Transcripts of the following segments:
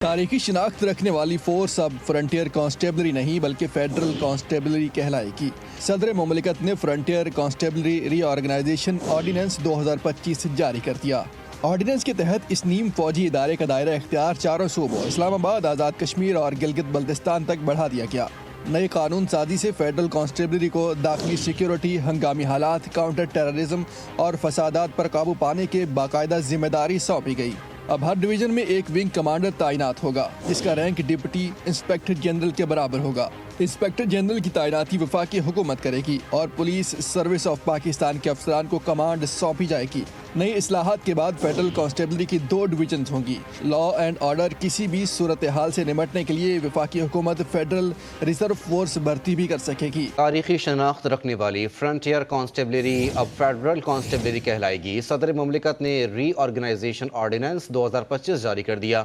تاریخی شناخت رکھنے والی فورس اب فرنٹیئر کانسٹیبلری نہیں بلکہ فیڈرل کانسٹیبلری کہلائے گی۔ صدر مملکت نے فرنٹیئر کانسٹیبلری ری آرگنائزیشن آرڈیننس 2025 جاری کر دیا۔ آرڈیننس کے تحت اس نیم فوجی ادارے کا دائرہ اختیار چاروں صوبوں اسلام آباد، آزاد کشمیر اور گلگت بلتستان تک بڑھا دیا گیا۔ نئے قانون سازی سے فیڈرل کانسٹیبلری کو داخلی سیکیورٹی، ہنگامی حالات، کاؤنٹر ٹیررزم اور فسادات پر قابو پانے کے باقاعدہ ذمہ داری سونپی گئی۔ اب ہر ڈویژن میں ایک ونگ کمانڈر تعینات ہوگا جس کا رینک ڈپٹی انسپکٹر جنرل کے برابر ہوگا۔ انسپکٹر جنرل کی تعیناتی وفاقی حکومت کرے گی اور پولیس سروس آف پاکستان کے افسران کو کمانڈ سونپی جائے گی۔ نئی اصلاحات کے بعد فیڈرل کانسٹیبلری کی 2 ڈویژنز ہوں گی۔ لا اینڈ آرڈر کسی بھی صورتحال سے نمٹنے کے لیے وفاقی حکومت فیڈرل ریزرو فورس بھرتی بھی کر سکے گی۔ تاریخی شناخت رکھنے والی فرنٹیئر کانسٹیبلری اب فیڈرل کانسٹیبلری کہلائے گی۔ صدر مملکت نے ری آرگنائزیشن آرڈیننس 2025 جاری کر دیا،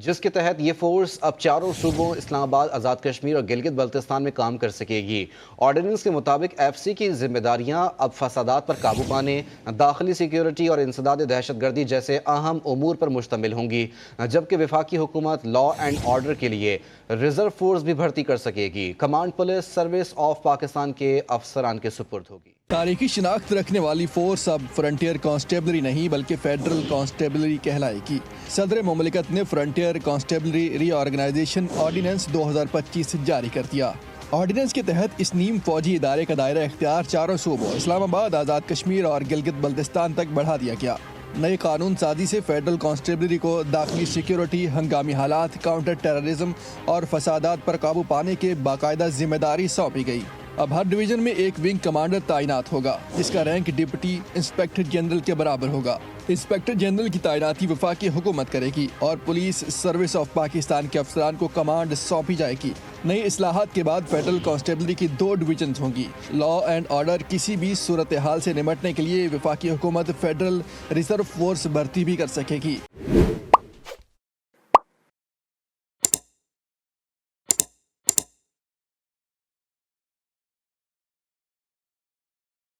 جس کے تحت یہ فورس اب چاروں صوبوں اسلام آباد، آزاد کشمیر اور گلگت بلتستان میں کام کر سکے گی۔ آرڈیننس کے مطابق ایف سی کی ذمہ داریاں اب فسادات پر قابو پانے، داخلی سیکیورٹی اور انسداد دہشت گردی جیسے اہم امور پر مشتمل ہوں گی، جبکہ وفاقی حکومت لا اینڈ آرڈر کے لیے ریزرو فورس بھی بھرتی کر سکے گی۔ Command police service of Pakistan کے افسران کے سپرد ہوگی۔ تاریخی شناخت رکھنے والی فورس اب فرنٹیئر کانسٹیبلری نہیں بلکہ فیڈرل کانسٹیبلری کہلائے گی۔ صدر مملکت نے فرنٹیئر کانسٹیبلری ری آرگنائزیشن آرڈیننس 2025 جاری کر دیا۔ آرڈیننس کے تحت اس نیم فوجی ادارے کا دائرہ اختیار چاروں صوبوں اسلام آباد، آزاد کشمیر اور گلگت بلتستان تک بڑھا دیا گیا۔ نئے قانون سازی سے فیڈرل کانسٹیبلری کو داخلی سیکیورٹی، ہنگامی حالات، کاؤنٹر ٹیررزم اور فسادات پر قابو پانے کے باقاعدہ ذمہ داری سونپی گئی۔ اب ہر ڈویژن میں ایک ونگ کمانڈر تعینات ہوگا جس کا رینک ڈپٹی انسپکٹر جنرل کے برابر ہوگا۔ انسپکٹر جنرل کی تعیناتی وفاقی حکومت کرے گی اور پولیس سروس آف پاکستان کے افسران کو کمانڈ سونپی جائے گی۔ نئی اصلاحات کے بعد فیڈرل کانسٹیبلری کی 2 ڈویژنز ہوں گی۔ لا اینڈ آرڈر کسی بھی صورتحال سے نمٹنے کے لیے وفاقی حکومت فیڈرل ریزرو فورس بھرتی بھی کر سکے گی۔